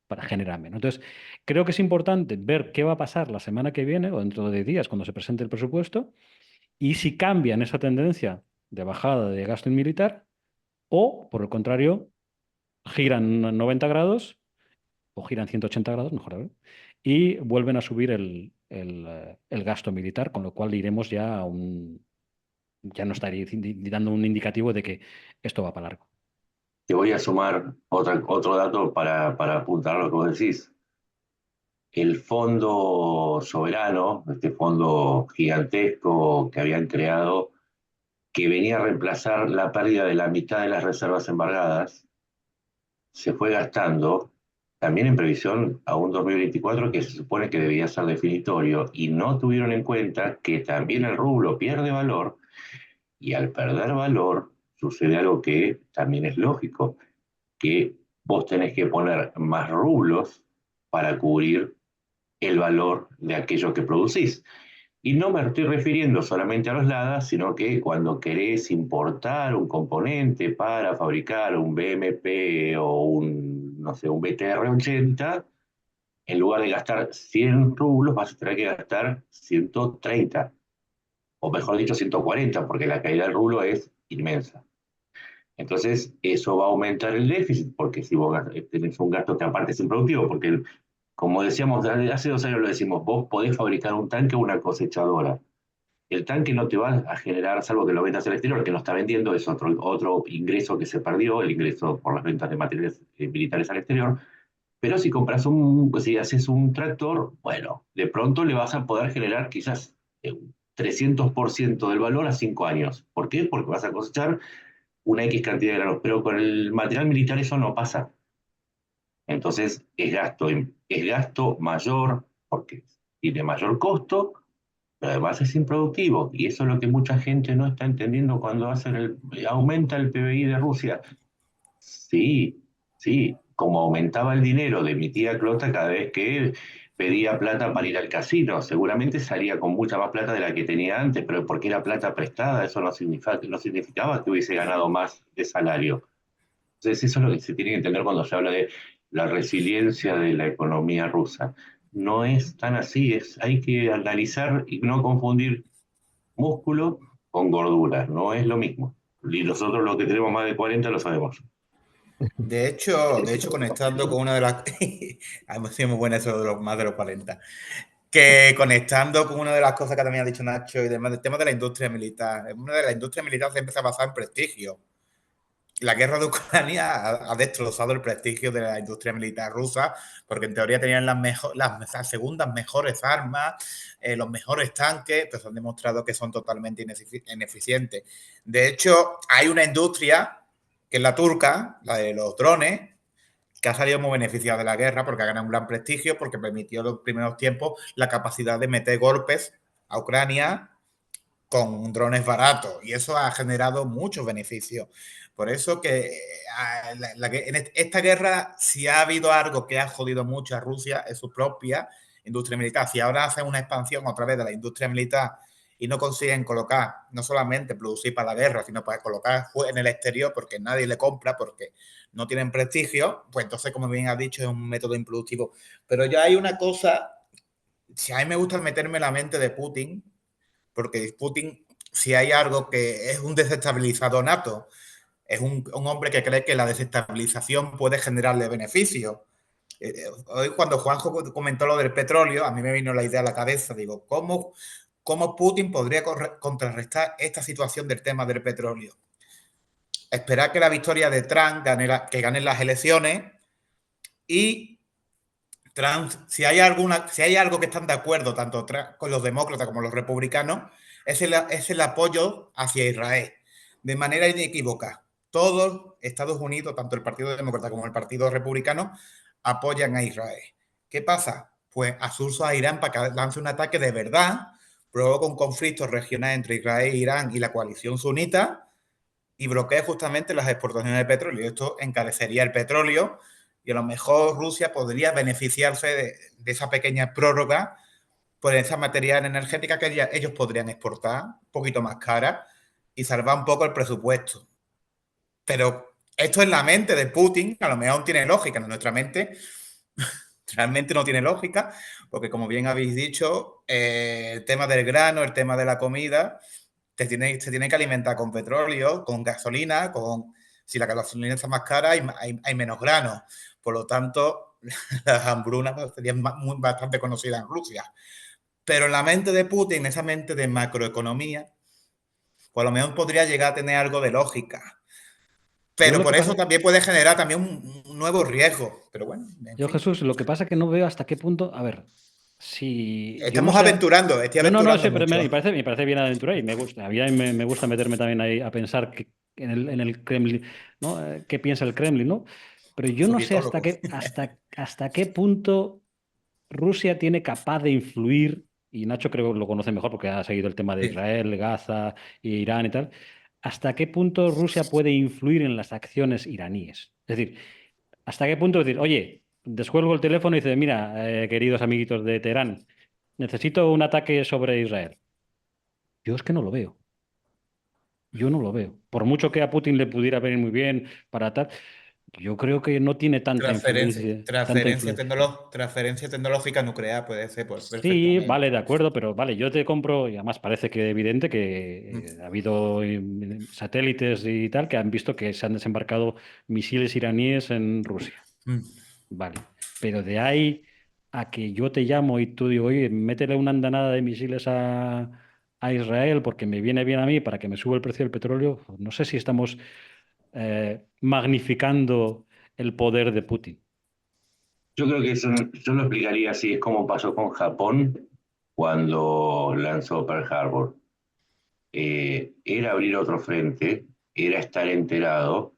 para generar menos. Entonces, creo que es importante ver qué va a pasar la semana que viene o dentro de días cuando se presente el presupuesto y si cambian esa tendencia de bajada de gasto en militar o, por el contrario, giran 90 grados o giran 180 grados, mejor ver, y vuelven a subir el gasto militar, con lo cual iremos ya a ya no estaría dando un indicativo de que esto va para largo. Te voy a sumar otro dato para apuntar lo que vos decís. El fondo soberano, este fondo gigantesco que habían creado, que venía a reemplazar la pérdida de la mitad de las reservas embargadas, se fue gastando también en previsión a un 2024 que se supone que debía ser definitorio y no tuvieron en cuenta que también el rublo pierde valor y al perder valor sucede algo que también es lógico, que vos tenés que poner más rublos para cubrir el valor de aquello que producís. Y no me estoy refiriendo solamente a los LADA, sino que cuando querés importar un componente para fabricar un BMP o no sé, un BTR-80, en lugar de gastar 100 rublos, vas a tener que gastar 130, o mejor dicho, 140, porque la caída del rublo es inmensa. Entonces, eso va a aumentar el déficit, porque si vos tenés un gasto que aparte es improductivo, porque como decíamos, hace 2 años lo decimos, vos podés fabricar un tanque o una cosechadora. El tanque no te va a generar, salvo que lo vendas al exterior, que no está vendiendo, es otro ingreso que se perdió, el ingreso por las ventas de materiales militares al exterior. Pero si haces un tractor, bueno, de pronto le vas a poder generar quizás un 300% del valor a 5 años. ¿Por qué? Porque vas a cosechar una X cantidad de granos. Pero con el material militar eso no pasa. Entonces es gasto mayor porque tiene mayor costo, pero además es improductivo. Y eso es lo que mucha gente no está entendiendo cuando aumenta el PBI de Rusia. Sí, sí, como aumentaba el dinero de mi tía Clota cada vez que pedía plata para ir al casino, seguramente salía con mucha más plata de la que tenía antes, pero porque era plata prestada, eso no significaba que hubiese ganado más de salario. Entonces, eso es lo que se tiene que entender cuando se habla de la resiliencia de la economía rusa. No es tan así, hay que analizar y no confundir músculo con gordura, no es lo mismo. Y nosotros los que tenemos más de 40 lo sabemos. De hecho, conectando con una de las... Ha sido muy buena eso de los más de los 40. Que conectando con una de las cosas que también ha dicho Nacho y demás, el tema de la industria militar. Una de las industrias militares se empieza a basar en prestigio. La guerra de Ucrania ha destrozado el prestigio de la industria militar rusa, porque en teoría tenían las segundas mejores armas, los mejores tanques, pero se han demostrado que son totalmente ineficientes. De hecho, hay una industria, que es la turca, la de los drones, que ha salido muy beneficiada de la guerra porque ha ganado un gran prestigio, porque permitió en los primeros tiempos la capacidad de meter golpes a Ucrania con drones baratos, y eso ha generado muchos beneficios. Por eso que en esta guerra, si ha habido algo que ha jodido mucho a Rusia, es su propia industria militar. Si ahora hacen una expansión a través de la industria militar y no consiguen colocar, no solamente producir para la guerra, sino para colocar en el exterior porque nadie le compra, porque no tienen prestigio, pues entonces, como bien has dicho, es un método improductivo. Pero ya hay una cosa, si a mí me gusta meterme en la mente de Putin, porque Putin, si hay algo que es un desestabilizador nato, es un hombre que cree que la desestabilización puede generarle beneficios. Hoy cuando Juanjo comentó lo del petróleo, a mí me vino la idea a la cabeza, digo, ¿cómo Putin podría contrarrestar esta situación del tema del petróleo? Esperar que la victoria de Trump que gane las elecciones, y Trump, si hay algo que están de acuerdo tanto con los demócratas como los republicanos, es el apoyo hacia Israel. de manera inequívoca. Todos, Estados Unidos, tanto el Partido Demócrata como el Partido Republicano, apoyan a Israel. ¿Qué pasa? Pues asuso a Irán para que lance un ataque de verdad, provoca un conflicto regional entre Israel, Irán y la coalición sunita y bloquee justamente las exportaciones de petróleo. Esto encarecería el petróleo y a lo mejor Rusia podría beneficiarse de esa pequeña prórroga por esa material energética que ellos podrían exportar un poquito más cara y salvar un poco el presupuesto. Pero esto en la mente de Putin, a lo mejor no tiene lógica, en nuestra mente realmente no tiene lógica, porque como bien habéis dicho, el tema del grano, el tema de la comida, se tiene que alimentar con petróleo, con gasolina, si la gasolina está más cara hay menos grano. Por lo tanto, las hambrunas serían bastante conocidas en Rusia. Pero en la mente de Putin, esa mente de macroeconomía, pues a lo mejor podría llegar a tener algo de lógica. Yo Pero lo que por eso pasa, también puede generar también un nuevo riesgo. Pero bueno, en yo fin. Jesús, lo que pasa es que no veo hasta qué punto, a ver, si yo no Estamos sé, aventurando, estoy no, aventurando sí, pero mucho. me parece bien aventurar y me gusta. A mí me gusta meterme también ahí a pensar en el Kremlin, ¿no? ¿Qué piensa el Kremlin, ¿no? Pero yo no sé Sovietólogo. hasta qué punto Rusia tiene capaz de influir, y Nacho creo que lo conoce mejor porque ha seguido el tema de Sí. Israel, Gaza, Irán y tal, hasta qué punto Rusia puede influir en las acciones iraníes. Es decir, hasta qué punto decir, oye, descuelgo el teléfono y dice, mira, queridos amiguitos de Teherán, necesito un ataque sobre Israel. Yo es que no lo veo. Yo no lo veo. Por mucho que a Putin le pudiera venir muy bien para tal, yo creo que no tiene tanta Transferencia, influencia, tanta transferencia, influencia. transferencia tecnológica nuclear puede ser pues, Sí, vale, perfectamente. de acuerdo, pero vale, yo te compro, y además parece que evidente que Mm, ha habido satélites y tal que han visto que se han desembarcado misiles iraníes en Rusia. mm. Vale, pero de ahí a que yo te llamo y tú digo, oye, métele una andanada de misiles a Israel porque me viene bien a mí para que me suba el precio del petróleo, pues no sé si estamos magnificando el poder de Putin. Yo creo que eso, yo lo explicaría así, es como pasó con Japón cuando lanzó Pearl Harbor. Era abrir otro frente, era estar enterado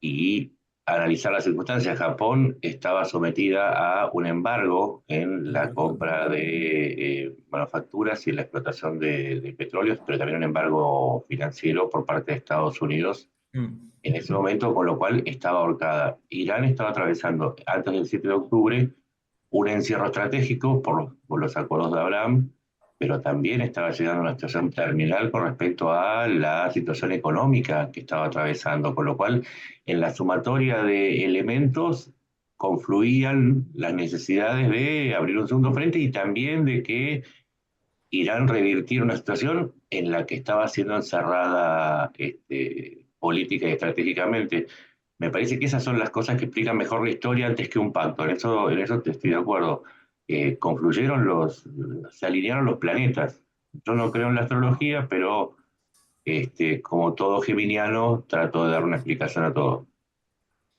y analizar las circunstancias. Japón estaba sometida a un embargo en la compra de manufacturas y la explotación de petróleos, pero también un embargo financiero por parte de Estados Unidos Mm. en ese momento, con lo cual estaba ahorcada. Irán estaba atravesando, antes del 7 de octubre, un encierro estratégico por los acuerdos de Abraham, pero también estaba llegando a una situación terminal con respecto a la situación económica que estaba atravesando, con lo cual en la sumatoria de elementos confluían las necesidades de abrir un segundo frente y también de que Irán revirtiera una situación en la que estaba siendo encerrada política y estratégicamente. Me parece que esas son las cosas que explican mejor la historia antes que un pacto. En eso te estoy de acuerdo. Confluyeron se alinearon los planetas. Yo no creo en la astrología, pero como todo geminiano, trato de dar una explicación a todo.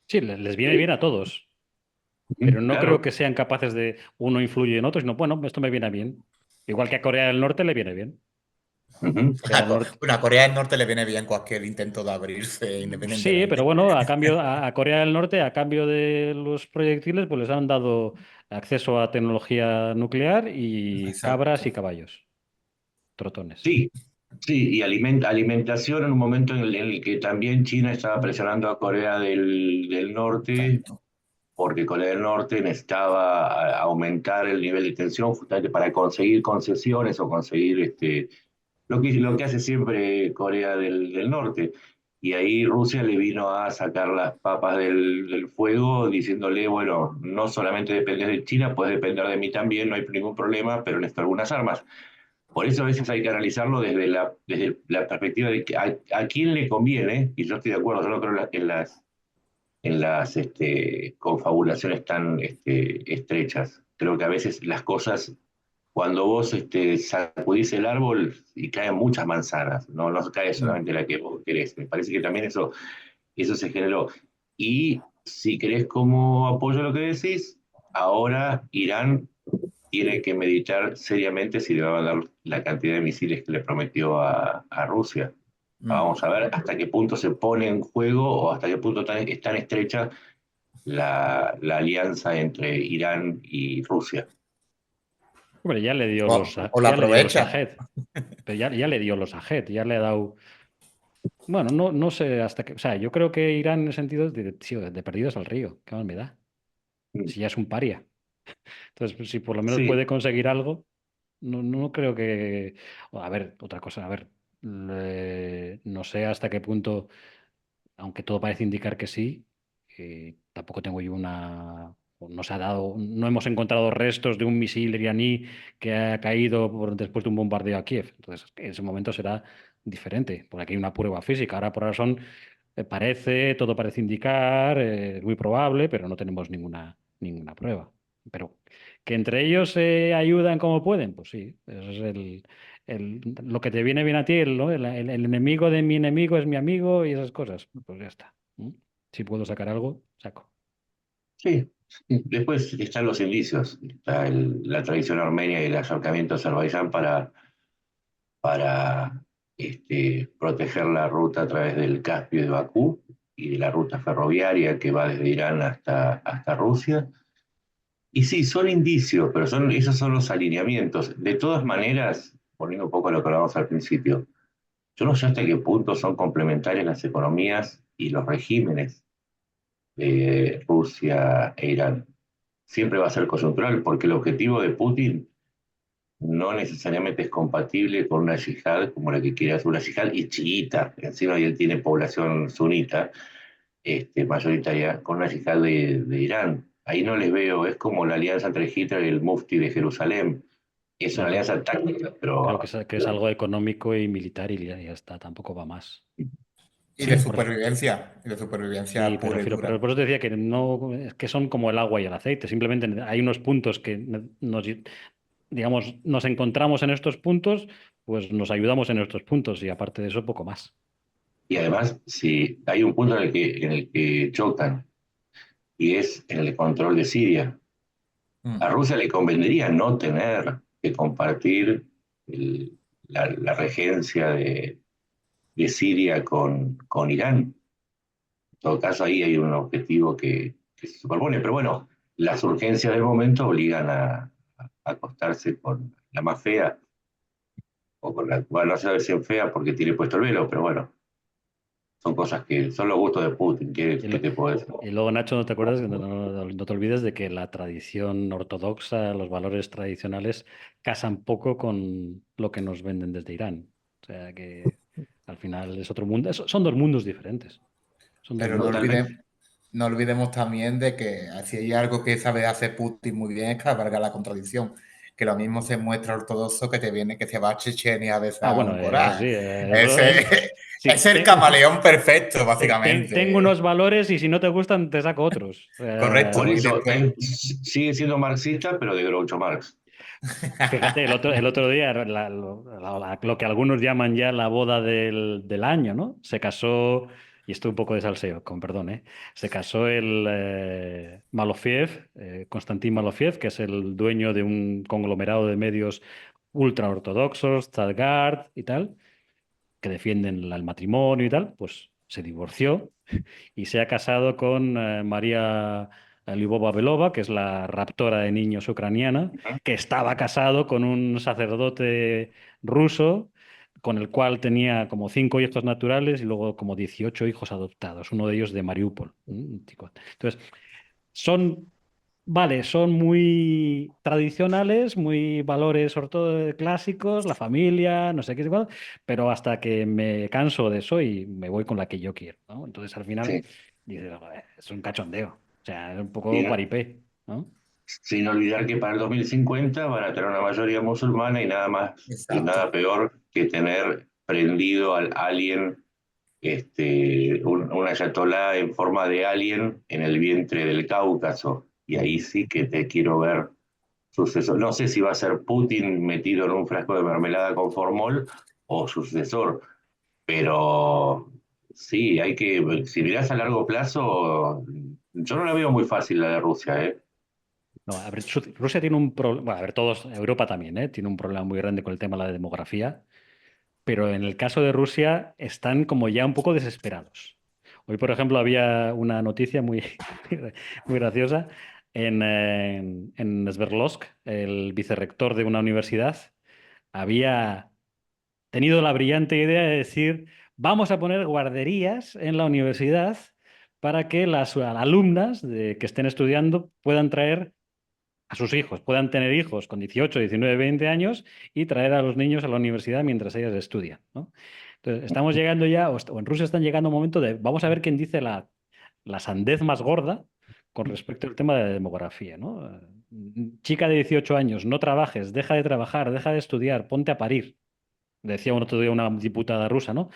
Sí, les viene bien a todos, pero no creo Claro. que sean capaces de uno influye en otro, sino, bueno, esto me viene bien. Igual que a Corea del Norte le viene bien. Ujú. Corea del Norte. Bueno, a Corea del Norte le viene bien cualquier intento de abrirse Sí, pero independientemente. bueno, a cambio, a Corea del Norte, a cambio de los proyectiles, pues les han dado acceso a tecnología nuclear y cabras Exacto. y caballos, trotones. Sí, sí, y alimentación en un momento en el que también China estaba presionando a Corea del Norte, Exacto. porque Corea del Norte necesitaba aumentar el nivel de tensión justamente para conseguir concesiones o conseguir lo que hace siempre Corea del Norte. Y ahí Rusia le vino a sacar las papas del fuego diciéndole, bueno, no solamente dependes de China, puedes depender de mí también, no hay ningún problema, pero necesito algunas armas. Por eso a veces hay que analizarlo desde la perspectiva de que a quién le conviene, y yo estoy de acuerdo, yo no creo en las confabulaciones tan estrechas. Creo que a veces las cosas, cuando vos sacudís el árbol y caen muchas manzanas, no cae Mm. solamente la que vos querés. Me parece que también eso se generó. Y si querés como apoyo lo que decís, ahora Irán tiene que meditar seriamente si le va a dar la cantidad de misiles que le prometió a Rusia. Mm. Vamos a ver hasta qué punto se pone en juego o hasta qué punto es tan estrecha la alianza entre Irán y Rusia. Hombre, ya le dio O la ya le dio los aprovecha. Ahed, pero ya le dio los Ahed, ya le ha dado. Bueno, no sé hasta qué. O sea, yo creo que Irán en el sentido de perdidos al río. ¿Qué más me da? Si ya es un paria. Entonces, pues, si por lo menos Sí, puede conseguir algo, no creo que. A ver, otra cosa, a ver. No sé hasta qué punto, aunque todo parece indicar que sí, tampoco tengo yo o no se ha dado, no hemos encontrado restos de un misil iraní que ha caído después de un bombardeo a Kiev. Entonces, en ese momento será diferente, porque aquí hay una prueba física. Ahora por ahora todo parece indicar, es muy probable, pero no tenemos ninguna prueba. Pero que entre ellos se ayudan como pueden, pues sí, eso es lo que te viene bien a ti, ¿no? El enemigo de mi enemigo es mi amigo y esas cosas. Pues ya está. ¿Mm? Si puedo sacar algo, saco. sí. Después están los indicios, está la tradición armenia y el acercamiento a Azerbaiyán para proteger la ruta a través del Caspio de Bakú y de la ruta ferroviaria que va desde Irán hasta Rusia. Y sí, son indicios, pero esos son los alineamientos. De todas maneras, poniendo un poco lo que hablábamos al principio, yo no sé hasta qué punto son complementarias las economías y los regímenes de Rusia e Irán. Siempre va a ser coyuntural, porque el objetivo de Putin no necesariamente es compatible con una yihad como la que quiere hacer una yihad y chiita, encima él tiene población sunita, mayoritaria, con una yihad de Irán. Ahí no les veo, es como la alianza entre Hitler y el mufti de Jerusalén. Es una Yo alianza táctica, creo pero que es algo económico y militar y ya está, tampoco va más. Y Por eso, de sí, supervivencia pero pura y refiero, pero dura. por eso te decía que no, es que son como el agua y el aceite. Simplemente hay unos puntos que digamos, nos encontramos en estos puntos, pues nos ayudamos en estos puntos y aparte de eso, poco más. y además, si hay un punto en el que chocan, y es en el control de Siria. A Mm. Rusia le convendría no tener que compartir la regencia de Siria con Irán. En todo caso, ahí hay un objetivo que se superpone. Pero bueno, las urgencias del momento obligan a acostarse con la más fea, o con la, bueno, no sé si es fea porque tiene puesto el velo, pero bueno, son cosas que son los gustos de Putin. ¿Qué, Y, qué lo- te puedo decir? y luego, Nacho, ¿no te acuerdas? No te olvides de que la tradición ortodoxa, los valores tradicionales, casan poco con lo que nos venden desde Irán. O sea que al final es otro mundo. Son dos mundos diferentes. Son dos Pero mundos Totalmente. diferentes. no olvidemos también de que si hay algo que sabe hacer Putin muy bien es cabalgar la contradicción. Que lo mismo se muestra ortodoxo que te viene que se va a Chechenia a Ah, besar a bueno, un Corán. sí. Ese Sí, es el camaleón perfecto, tengo básicamente. unos valores y si no te gustan, te saco otros. Correcto. Por Y eso después, sigue siendo marxista, pero de Groucho Marx. Fíjate, el otro día, lo que algunos llaman ya la boda del año, ¿no? Se casó, y esto un poco de salseo, con perdón, ¿eh? Se casó el Malofiev, Konstantin Malofiev, que es el dueño de un conglomerado de medios ultraortodoxos, Stargard y tal, que defienden el matrimonio y tal, pues se divorció y se ha casado con María Lyubova-Belova, que es la raptora de niños ucraniana, que estaba casado con un sacerdote ruso, con el cual tenía como 5 hijos naturales y luego como 18 hijos adoptados, uno de ellos de Mariupol. Entonces, son, vale, son muy tradicionales, muy valores clásicos, la familia, no sé qué, igual, pero hasta que me canso de eso y me voy con la que yo quiero, ¿no? Entonces al final Sí. dices, "Joder, es un cachondeo, o sea, es un Y poco no- paripé, ¿no?" sin olvidar que para el 2050 van a tener una mayoría musulmana y nada más y nada exacto. peor que tener prendido al alien, un ayatolá en forma de alien en el vientre del Cáucaso. Y ahí sí que te quiero ver sucesor. No sé si va a ser Putin metido en un frasco de mermelada con formol o su sucesor, pero sí, si mirás a largo plazo, yo no la veo muy fácil la de Rusia, ¿eh? No, a ver, Rusia tiene un problema, bueno, a ver, Europa también, ¿eh? Tiene un problema muy grande con el tema de la demografía, pero en el caso de Rusia están como ya un poco desesperados. Hoy, por ejemplo, había una noticia muy, muy graciosa en Sverdlovsk, el vicerrector de una universidad, había tenido la brillante idea de decir, vamos a poner guarderías en la universidad para que las alumnas que estén estudiando puedan traer a sus hijos, puedan tener hijos con 18, 19, 20 años y traer a los niños a la universidad mientras ellas estudian, ¿no? Entonces, estamos llegando ya, o en Rusia están llegando a un momento de, vamos a ver quién dice la sandez más gorda con respecto al tema de la demografía, ¿no? Chica de 18 años, no trabajes, deja de trabajar, deja de estudiar, ponte a parir. Decía un otro día una diputada rusa, ¿no?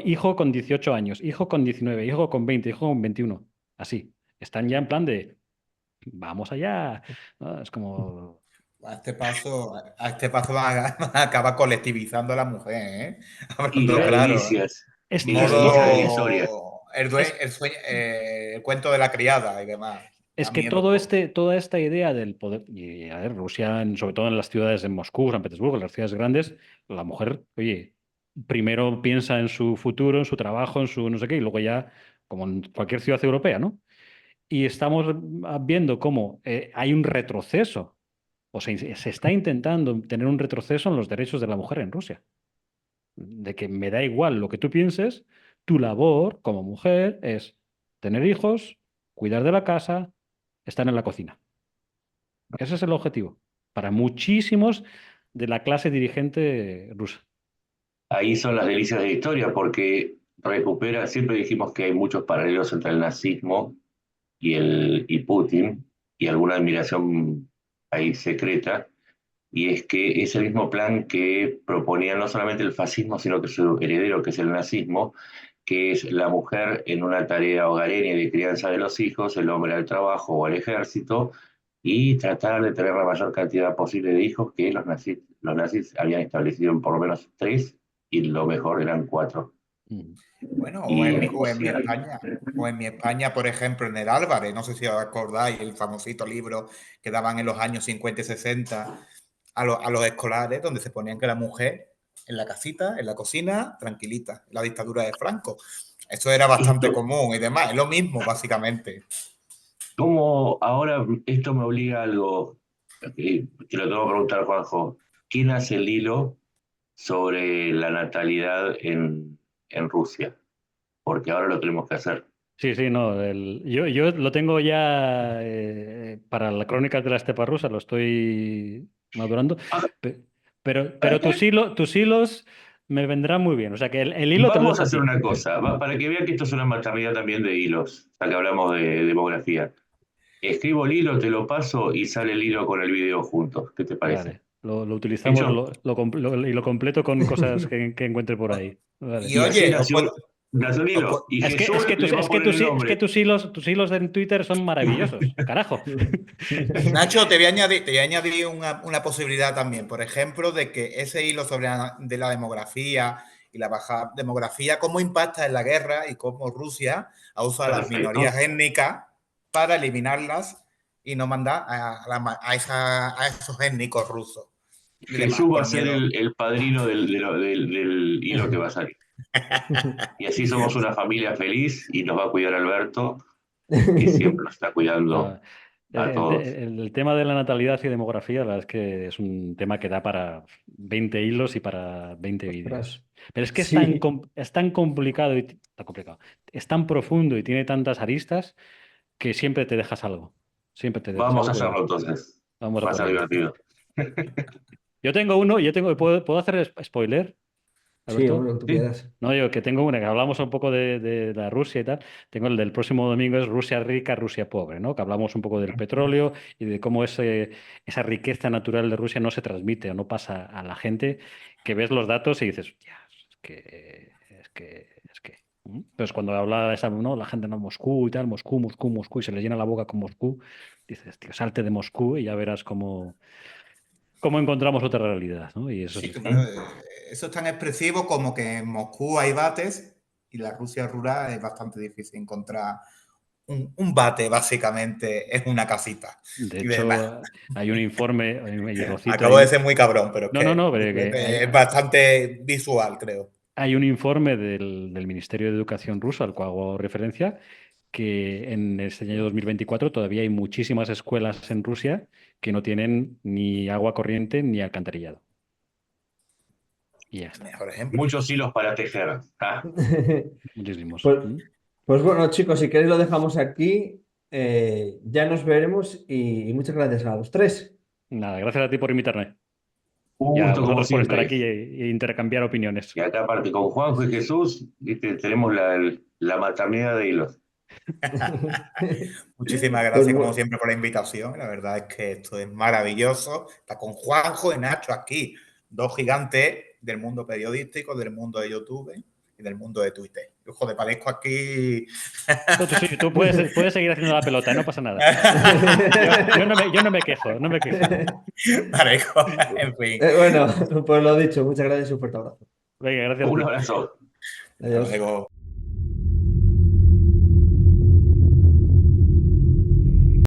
Hijo con 18 años, hijo con 19, hijo con 20, hijo con 21. Así. Están ya en plan de, vamos allá, ¿no? Es como... A este paso van a acabar colectivizando a la mujer, ¿eh? Y Hablando las claro, ¿eh? milicias, Es, y las es, to- milicias divisorias. Modo es, el cuento de la criada y demás. es Da que miedo todo. toda esta idea del poder, y a ver, Rusia, sobre todo en las ciudades de Moscú, San Petersburgo, en las ciudades grandes, la mujer, oye, primero piensa en su futuro, en su trabajo, en su no sé qué, y luego ya, como en cualquier ciudad europea, ¿no? Y estamos viendo cómo hay un retroceso, o sea, se está intentando tener un retroceso en los derechos de la mujer en Rusia. De que me da igual lo que tú pienses, tu labor como mujer es tener hijos, cuidar de la casa, estar en la cocina. Ese es el objetivo para muchísimos de la clase dirigente rusa. Ahí son las delicias de la historia, porque recupera, siempre dijimos que hay muchos paralelos entre el nazismo y Putin, y alguna admiración ahí secreta, y es que es el mismo plan que proponía no solamente el fascismo, sino que su heredero, que es el nazismo, que es la mujer en una tarea hogareña y de crianza de los hijos, el hombre al trabajo o al ejército, y tratar de tener la mayor cantidad posible de hijos que los nazis habían establecido en por lo menos 3, y lo mejor eran 4. Mm. Bueno, o Y en mi, en o en mi Rusia, España, o en mi España, por ejemplo, en el Álvarez, no sé si os acordáis, el famosito libro que daban en los años 50 y 60 a los escolares, donde se ponían que la mujer en la casita, en la cocina, tranquilita, la dictadura de Franco. Eso era bastante esto, común y demás, es lo mismo, básicamente. ¿cómo ahora esto me obliga a algo? Que lo tengo que preguntar, Juanjo. ¿Quién hace el hilo sobre la natalidad en Rusia? Porque ahora lo tenemos que hacer. Sí, sí, no. Yo lo tengo ya para las crónicas de la estepa rusa, lo estoy madurando. pe- pero tus hilos me vendrán muy bien. O sea que el hilo te lo Vamos dejo a a hacer ti. una cosa, para que vean que esto es una maternidad también de hilos, ya que hablamos de demografía. Escribo el hilo, te lo paso y sale el hilo con el video juntos. ¿Qué te parece? Vale, lo utilizamos Hecho. y lo completo con cosas que encuentre por ahí. Vale. Y Y así oye, nació el os hilo. puedo- Y Jesús le va a poner el Es que nombre. tus hilos en Twitter son maravillosos. Carajo. Nacho, te voy a añadir una posibilidad también, por ejemplo, de que ese hilo de la demografía y la baja demografía, cómo impacta en la guerra y cómo Rusia ha usado las minorías Perfecto. étnicas para eliminarlas y no mandar a esos étnicos rusos y demás, Jesús va a por ser miedo. el padrino del hilo que va a salir. Y así somos una familia feliz y nos va a cuidar Alberto, que siempre nos está cuidando No, a todos. el tema de la natalidad y demografía, la verdad es que es un tema que da para 20 hilos y para 20 Ostras. vídeos. Pero es que Sí, es tan complicado tan complicado, es tan profundo y tiene tantas aristas que siempre te dejas algo. Siempre te dejas Vamos a algo, hacerlo pero entonces. vamos a Va a por ser ello. divertido. ¿Puedo hacer spoiler, sí, hombre, Alberto? lo que tú ¿Sí? quieras. No, yo que tengo una, que hablamos un poco de la Rusia y tal. Tengo el del próximo domingo, es Rusia rica, Rusia pobre, ¿no? Que hablamos un poco del petróleo y de cómo esa riqueza natural de Rusia no se transmite o no pasa a la gente, que ves los datos y dices, "Hostia, es que. Entonces, cuando habla esa, ¿no? La gente, no, Moscú y tal, Moscú, Moscú, Moscú, y se le llena la boca con Moscú, dices, tío, salte de Moscú y ya verás cómo encontramos otra realidad, ¿no? Y eso Sí, es. claro, eso es tan expresivo como que en Moscú hay bates y la Rusia rural es bastante difícil encontrar un bate, básicamente, es una casita. De Y demás. hecho, hay un informe, y lo cito Acabo ahí. de ser muy cabrón, pero es No, que no, no, pero que es bastante visual, creo. hay un informe del Ministerio de Educación ruso al cual hago referencia, que en este año 2024 todavía hay muchísimas escuelas en Rusia que no tienen ni agua corriente ni alcantarillado. Y ya está. Mejor ejemplo. Muchos hilos para tejer. Ah, Muchísimos. Pues, pues bueno, chicos, si queréis lo dejamos aquí. Ya nos veremos y muchas gracias a los tres. Nada, gracias a ti por invitarme. un Y a gusto como vosotros por estar aquí siempre. e intercambiar opiniones. Y acá aparte con Juanjo y Jesús, ¿viste? Tenemos la maternidad de hilos. Muchísimas Pues, gracias, como siempre, por la invitación. La verdad es que esto es maravilloso. Está con Juanjo y Nacho aquí, dos gigantes del mundo periodístico, del mundo de YouTube y del mundo de Twitter. Yo, joder, parezco aquí. No, tú, sí, tú puedes seguir haciendo la pelota, no pasa nada. Yo no me quejo, no me quejo. Parezco, en fin. Bueno, pues lo dicho, muchas gracias y un fuerte abrazo. Venga, gracias a Un ti. abrazo. Hasta Adiós. luego.